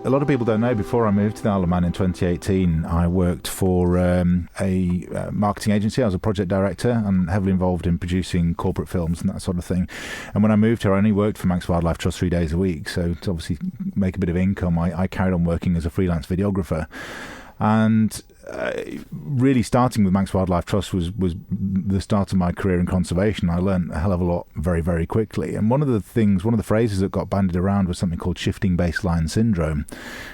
a lot of people don't know, before I moved to the Isle of Man in 2018, I worked for a marketing agency. I was a project director and heavily involved in producing corporate films and that sort of thing. And when I moved here, I only worked for Manx Wildlife Trust 3 days a week. So to obviously make a bit of income, I carried on working as a freelance videographer. And really starting with Manx Wildlife Trust was the start of my career in conservation. I learned a hell of a lot very, very quickly. And one of the phrases that got bandied around was something called shifting baseline syndrome,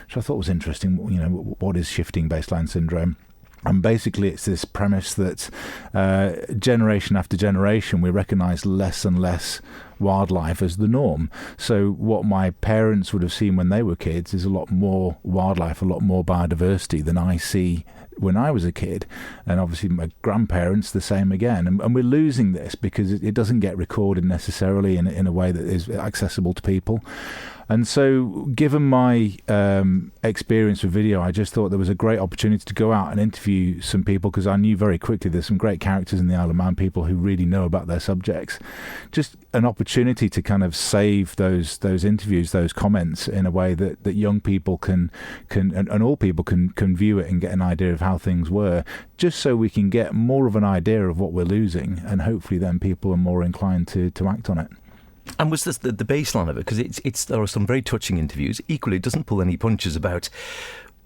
which I thought was interesting. What is shifting baseline syndrome? And basically it's this premise that generation after generation we recognise less and less wildlife as the norm. So what my parents would have seen when they were kids is a lot more wildlife, a lot more biodiversity than I see when I was a kid. And obviously my grandparents the same again. And we're losing this because it doesn't get recorded necessarily in a way that is accessible to people. And so given my experience with video, I just thought there was a great opportunity to go out and interview some people, because I knew very quickly there's some great characters in the Isle of Man, people who really know about their subjects. Just an opportunity to kind of save those interviews, those comments in a way that young people can and all people can view it and get an idea of how things were, just so we can get more of an idea of what we're losing, and hopefully then people are more inclined to act on it. And was this the baseline of it? Because there are some very touching interviews. Equally, it doesn't pull any punches about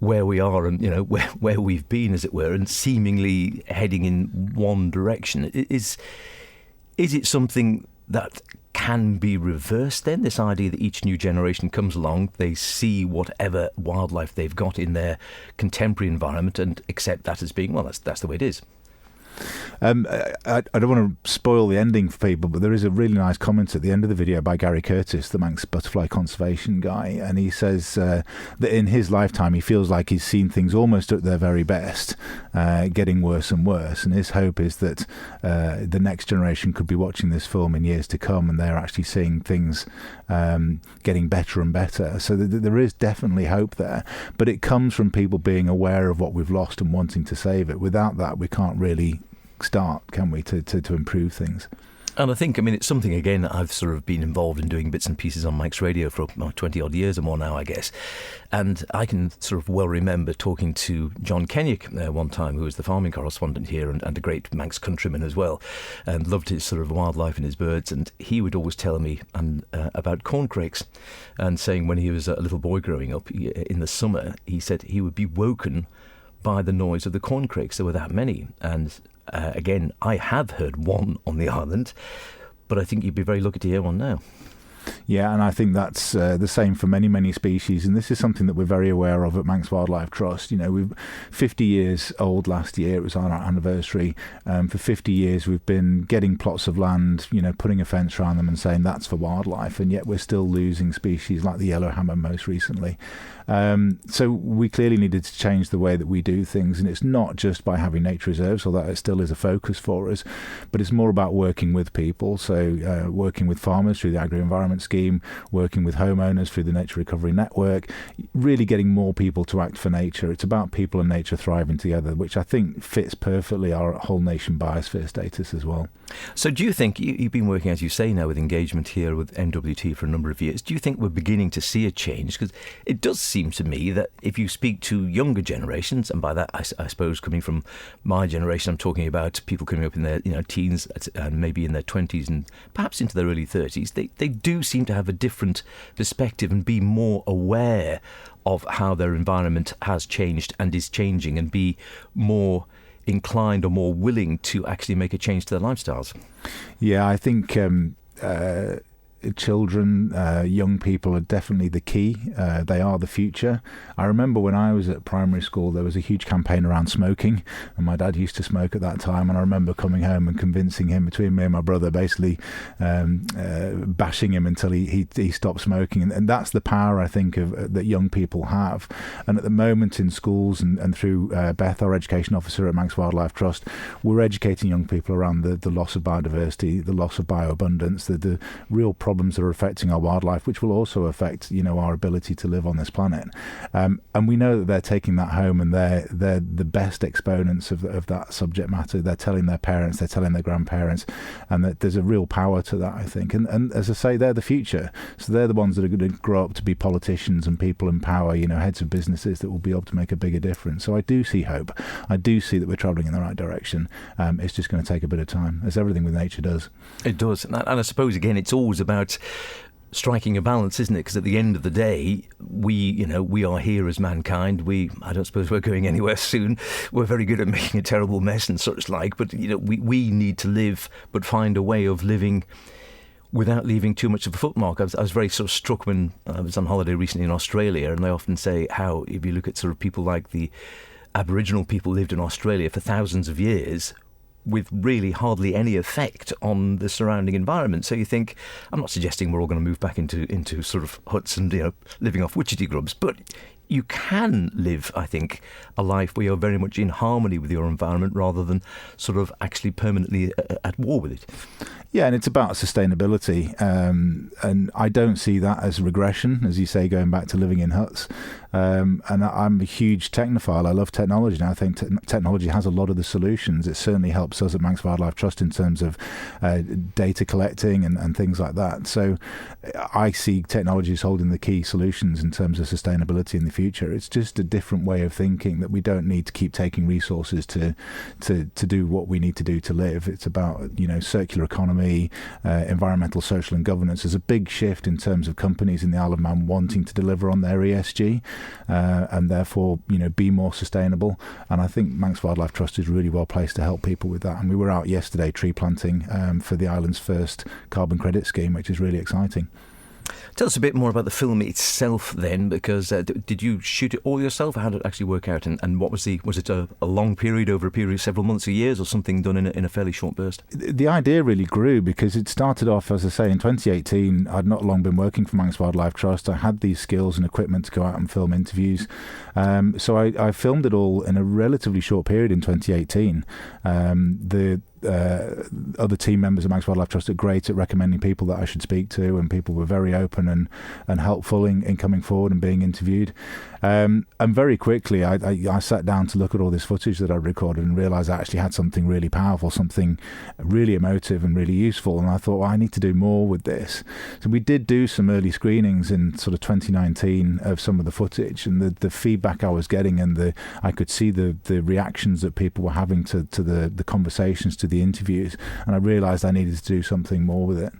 where we are and where we've been, as it were, and seemingly heading in one direction. Is it something that can be reversed then? This idea that each new generation comes along, they see whatever wildlife they've got in their contemporary environment and accept that as being, well, that's the way it is. I don't want to spoil the ending for people, but there is a really nice comment at the end of the video by Gary Curtis, the Manx butterfly conservation guy, and he says that in his lifetime he feels like he's seen things almost at their very best, getting worse and worse, and his hope is that the next generation could be watching this film in years to come and they're actually seeing things getting better and better. So there is definitely hope there, but it comes from people being aware of what we've lost and wanting to save it. Without that, we can't really start, can we, to improve things. And I think, it's something, again, I've sort of been involved in doing bits and pieces on Manx Radio for 20 odd years or more now, I guess. And I can sort of well remember talking to John Kenyock one time, who was the farming correspondent here and a great Manx countryman as well, and loved his sort of wildlife and his birds. And he would always tell me about corncrakes, and saying when he was a little boy growing up, in the summer, he said he would be woken by the noise of the corncrakes. There were that many. And again, I have heard one on the island, but I think you'd be very lucky to hear one now. Yeah, and I think that's the same for many, many species, and this is something that we're very aware of at Manx Wildlife Trust. We've 50 years old last year, it was our anniversary. For 50 years we've been getting plots of land, putting a fence around them and saying that's for wildlife, and yet we're still losing species like the yellowhammer most recently. So we clearly needed to change the way that we do things, and it's not just by having nature reserves, although it still is a focus for us, but it's more about working with people. So working with farmers through the agri-environment scheme, working with homeowners through the Nature Recovery Network, really getting more people to act for nature. It's about people and nature thriving together, which I think fits perfectly our whole nation biosphere status as well. So do you think, you've been working, as you say now, with engagement here with MWT for a number of years, do you think we're beginning to see a change? Because it does seem to me that if you speak to younger generations, and by that I suppose coming from my generation, I'm talking about people coming up in their teens and maybe in their 20s and perhaps into their early 30s, they do seem to have a different perspective and be more aware of how their environment has changed and is changing, and be more inclined or more willing to actually make a change to their lifestyles. Yeah, I think children, young people are definitely the key. They are the future. I remember when I was at primary school, there was a huge campaign around smoking, and my dad used to smoke at that time, and I remember coming home and convincing him, between me and my brother, basically bashing him until he stopped smoking. And that's the power, I think, that young people have. And at the moment in schools and through Beth, our education officer at Manx Wildlife Trust, we're educating young people around the loss of biodiversity, the loss of bioabundance, the real problems that are affecting our wildlife, which will also affect, our ability to live on this planet. And we know that they're taking that home, and they're the best exponents of that subject matter. They're telling their parents, they're telling their grandparents, and that there's a real power to that, I think. And as I say, they're the future. So they're the ones that are going to grow up to be politicians and people in power, heads of businesses that will be able to make a bigger difference. So I do see hope. I do see that we're travelling in the right direction. It's just going to take a bit of time, as everything with nature does. It does. And I suppose, again, it's always about striking a balance, isn't it? Because at the end of the day, we are here as mankind. I don't suppose we're going anywhere soon. We're very good at making a terrible mess and such like, but we need to live, but find a way of living without leaving too much of a footmark. I was very sort of struck when I was on holiday recently in Australia, and they often say how, if you look at sort of people like the Aboriginal people lived in Australia for thousands of years with really hardly any effect on the surrounding environment. So you think, I'm not suggesting we're all going to move back into sort of huts and living off witchetty grubs, but you can live, I think, a life where you're very much in harmony with your environment rather than sort of actually permanently at war with it. Yeah, and it's about sustainability, and I don't see that as regression, as you say, going back to living in huts. And I'm a huge technophile. I love technology, and I think technology has a lot of the solutions. It certainly helps us at Manx Wildlife Trust in terms of data collecting and things like that. So I see technology as holding the key solutions in terms of sustainability in the future. It's just a different way of thinking, that we don't need to keep taking resources to do what we need to do to live. It's about, circular economy, environmental, social and governance. There's a big shift in terms of companies in the Isle of Man wanting to deliver on their ESG. And therefore, be more sustainable. And I think Manx Wildlife Trust is really well placed to help people with that. And we were out yesterday tree planting for the island's first carbon credit scheme, which is really exciting. Tell us a bit more about the film itself then, because did you shoot it all yourself? How did it actually work out? And what was it a long period, over a period of several months or years, or something done in a fairly short burst? The idea really grew because it started off, as I say, in 2018. I'd not long been working for Manx Wildlife Trust. I had these skills and equipment to go out and film interviews. So I filmed it all in a relatively short period in 2018. Other team members of Manx Wildlife Trust are great at recommending people that I should speak to, and people were very open and helpful in coming forward and being interviewed. And very quickly I sat down to look at all this footage that I recorded and realised I actually had something really powerful, something really emotive and really useful, and I thought, well, I need to do more with this. So we did do some early screenings in sort of 2019 of some of the footage, and the feedback I was getting, and I could see the reactions that people were having to the conversations, to the interviews, and I realised I needed to do something more with it.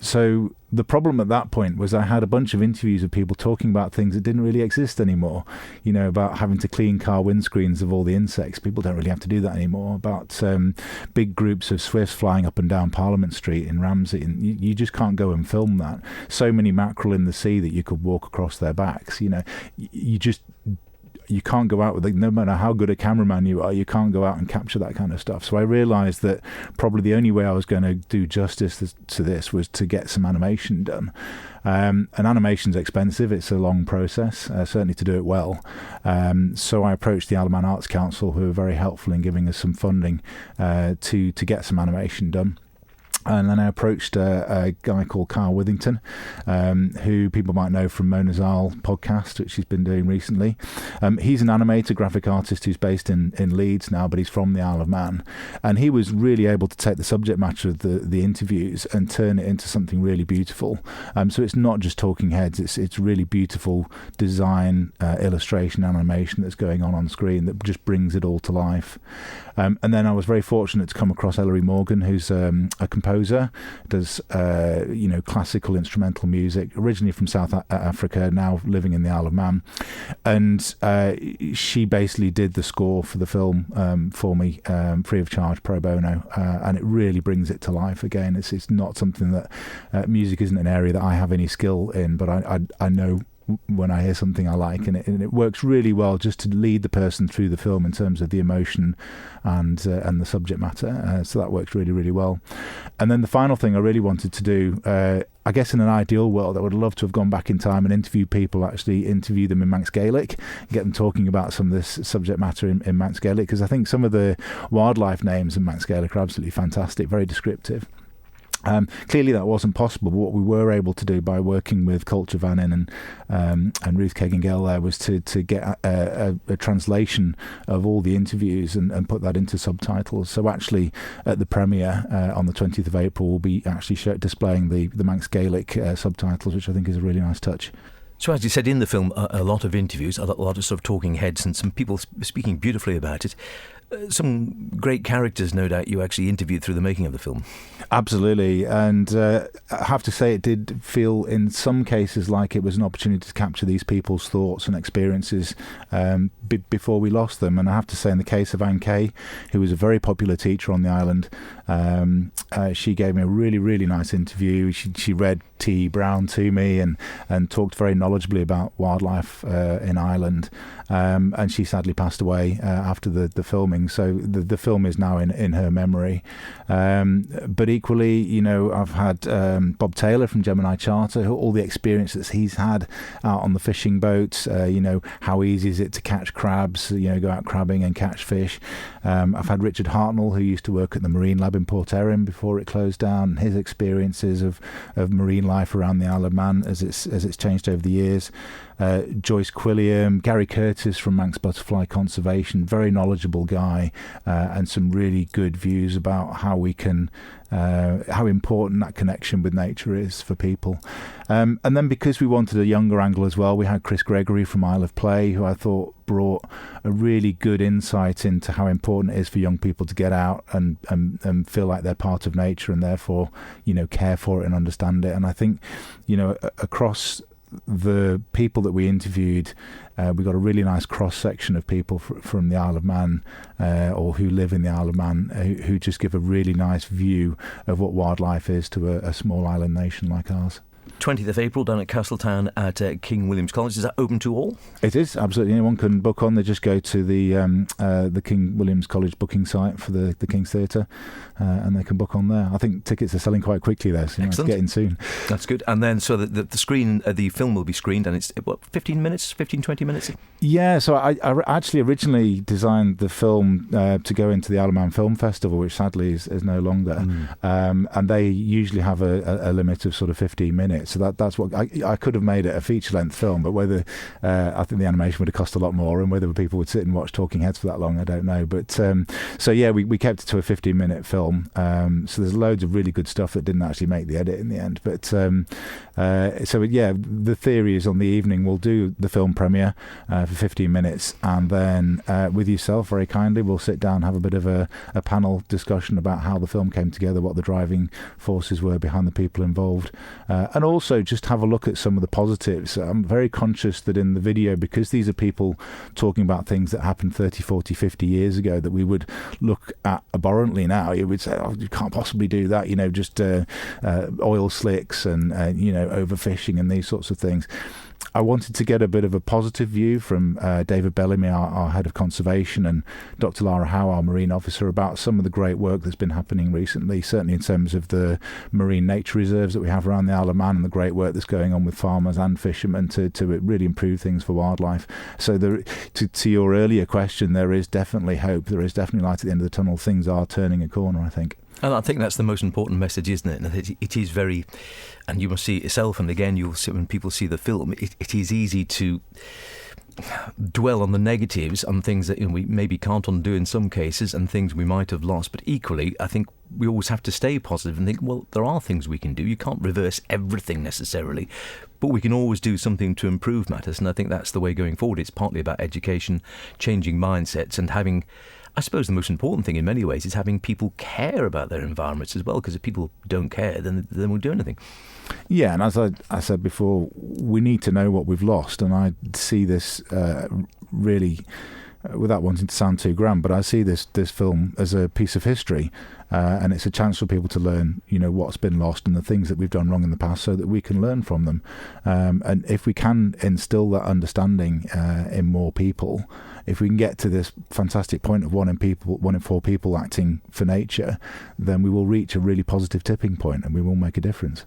So the problem at that point was I had a bunch of interviews of people talking about things that didn't really exist anymore. About having to clean car windscreens of all the insects. People don't really have to do that anymore. About big groups of swifts flying up and down Parliament Street in Ramsey, and you just can't go and film that. So many mackerel in the sea that you could walk across their backs. You can't go out with no matter how good a cameraman you are, you can't go out and capture that kind of stuff. So I realised that probably the only way I was going to do justice to this was to get some animation done. And animation's expensive. It's a long process, certainly to do it well. So I approached the Isle of Man Arts Council, who were very helpful in giving us some funding to get some animation done. And then I approached a guy called Carl Withington, who people might know from Mona's Isle podcast, which he's been doing recently. He's an animator, graphic artist who's based in Leeds now, but he's from the Isle of Man. And he was really able to take the subject matter of the interviews and turn it into something really beautiful. So it's not just talking heads, it's really beautiful design, illustration, animation that's going on screen that just brings it all to life. And then I was very fortunate to come across Ellery Morgan, who's a composer, does classical instrumental music, originally from South Africa, now living in the Isle of Man, and she basically did the score for the film for me, free of charge, pro bono, and it really brings it to life again. It's not something that music isn't an area that I have any skill in, but I know when I hear something I like, and it works really well just to lead the person through the film in terms of the emotion and the subject matter. So that works really, really well. And then the final thing I really wanted to do, I guess in an ideal world, I would love to have gone back in time and interview people, actually interview them in Manx Gaelic, get them talking about some of this subject matter in Manx Gaelic, because I think some of the wildlife names in Manx Gaelic are absolutely fantastic, very descriptive. Clearly that wasn't possible, but what we were able to do by working with Culture Van In and Ruth Kagan-Gale there was to get a translation of all the interviews and put that into subtitles. So actually at the premiere on the 20th of April we'll be actually displaying the Manx Gaelic subtitles, which I think is a really nice touch. So as you said in the film, a lot of interviews, a lot of sort of talking heads and some people speaking beautifully about it. Some great characters, no doubt, you actually interviewed through the making of the film. Absolutely, and I have to say it did feel in some cases like it was an opportunity to capture these people's thoughts and experiences before we lost them. And I have to say, in the case of Anne Kay, who was a very popular teacher on the island, she gave me a really, really nice interview. She read T. Brown to me and talked very knowledgeably about wildlife in Ireland. And she sadly passed away after the filming. So the film is now in her memory. But equally, you know, I've had Bob Taylor from Gemini Charter, all the experiences he's had out on the fishing boats. You know, how easy is it to catch crabs? You know, go out crabbing and catch fish. I've had Richard Hartnell, who used to work at the Marine Lab in Port Erin before it closed down, his experiences of marine life around the Isle of Man as it's changed over the years. Joyce Quilliam, Gary Curtis from Manx Butterfly Conservation, very knowledgeable guy, and some really good views about how we can, how important that connection with nature is for people. And then because we wanted a younger angle as well, we had Chris Gregory from Isle of Play, who I thought brought a really good insight into how important it is for young people to get out and feel like they're part of nature and therefore, you know, care for it and understand it. And I think, you know, across the people that we interviewed, we got a really nice cross-section of people from the Isle of Man or who live in the Isle of Man who just give a really nice view of what wildlife is to a small island nation like ours. 20th of April down at Castletown at King William's College. Is that open to all? It is, absolutely. Anyone can book on. They just go to the King William's College booking site for the King's Theatre and they can book on there. I think tickets are selling quite quickly there, so it's getting soon. That's good. And then so the screen, the film will be screened and it's, 15 minutes, 20 minutes? Yeah, so I actually originally designed the film to go into the Isle of Man Film Festival, which sadly is no longer. And they usually have a limit of sort of 15 minutes. So that's what I could have made it a feature-length film, but whether I think the animation would have cost a lot more, and whether people would sit and watch talking heads for that long, I don't know. But so yeah, we kept it to a 15-minute film. So there's loads of really good stuff that didn't actually make the edit in the end. But so yeah, the theory is on the evening we'll do the film premiere for 15 minutes, and then with yourself, very kindly, we'll sit down, have a bit of a panel discussion about how the film came together, what the driving forces were behind the people involved, and also just have a look at some of the positives. I'm very conscious that in the video, because these are people talking about things that happened 30, 40, 50 years ago that we would look at abhorrently now, you would say, oh, you can't possibly do that, you know, just oil slicks and you know, overfishing and these sorts of things. I wanted to get a bit of a positive view from David Bellamy, our head of conservation, and Dr. Lara Howe, our marine officer, about some of the great work that's been happening recently, certainly in terms of the marine nature reserves that we have around the Isle of Man and the great work that's going on with farmers and fishermen to really improve things for wildlife. So to your earlier question, there is definitely hope. There is definitely light at the end of the tunnel. Things are turning a corner, I think. And I think that's the most important message, isn't it? And it is very, and you must see it yourself, and again, you'll see when people see the film, it is easy to dwell on the negatives, on things that, you know, we maybe can't undo in some cases and things we might have lost. But equally, I think we always have to stay positive and think, well, there are things we can do. You can't reverse everything necessarily, but we can always do something to improve matters. And I think that's the way going forward. It's partly about education, changing mindsets, and having, I suppose the most important thing in many ways is having people care about their environments as well, because if people don't care, then they won't do anything. Yeah, and as I said before, we need to know what we've lost, and I see this really, without wanting to sound too grand, but I see this film as a piece of history, and it's a chance for people to learn, you know, what's been lost and the things that we've done wrong in the past, so that we can learn from them. And if we can instill that understanding in more people, if we can get to this fantastic point of 1 in 4 people acting for nature, then we will reach a really positive tipping point and we will make a difference.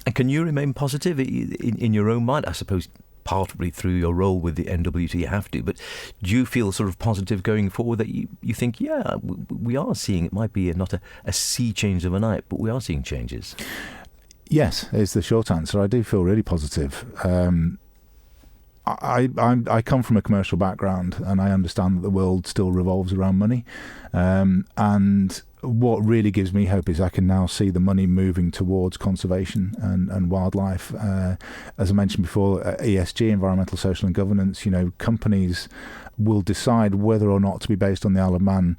And can you remain positive in your own mind? I suppose partly through your role with the NWT you have to, but do you feel sort of positive going forward that you think, yeah, we are seeing, it might be not a sea change overnight, but we are seeing changes? Yes, is the short answer. I do feel really positive. I come from a commercial background, and I understand that the world still revolves around money. And what really gives me hope is I can now see the money moving towards conservation and wildlife. As I mentioned before, ESG, environmental, social and governance, companies will decide whether or not to be based on the Isle of Man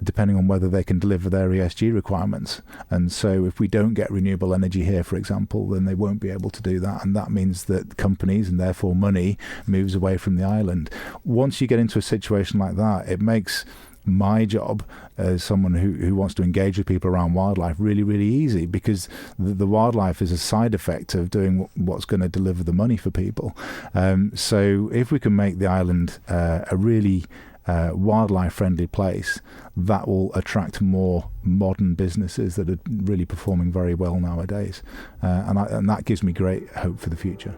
depending on whether they can deliver their ESG requirements. And so if we don't get renewable energy here, for example, then they won't be able to do that. And that means that companies, and therefore money, moves away from the island. Once you get into a situation like that, it makes my job as someone who wants to engage with people around wildlife really, really easy, because the wildlife is a side effect of doing what's going to deliver the money for people. So if we can make the island a really wildlife-friendly place, that will attract more modern businesses that are really performing very well nowadays. And that gives me great hope for the future.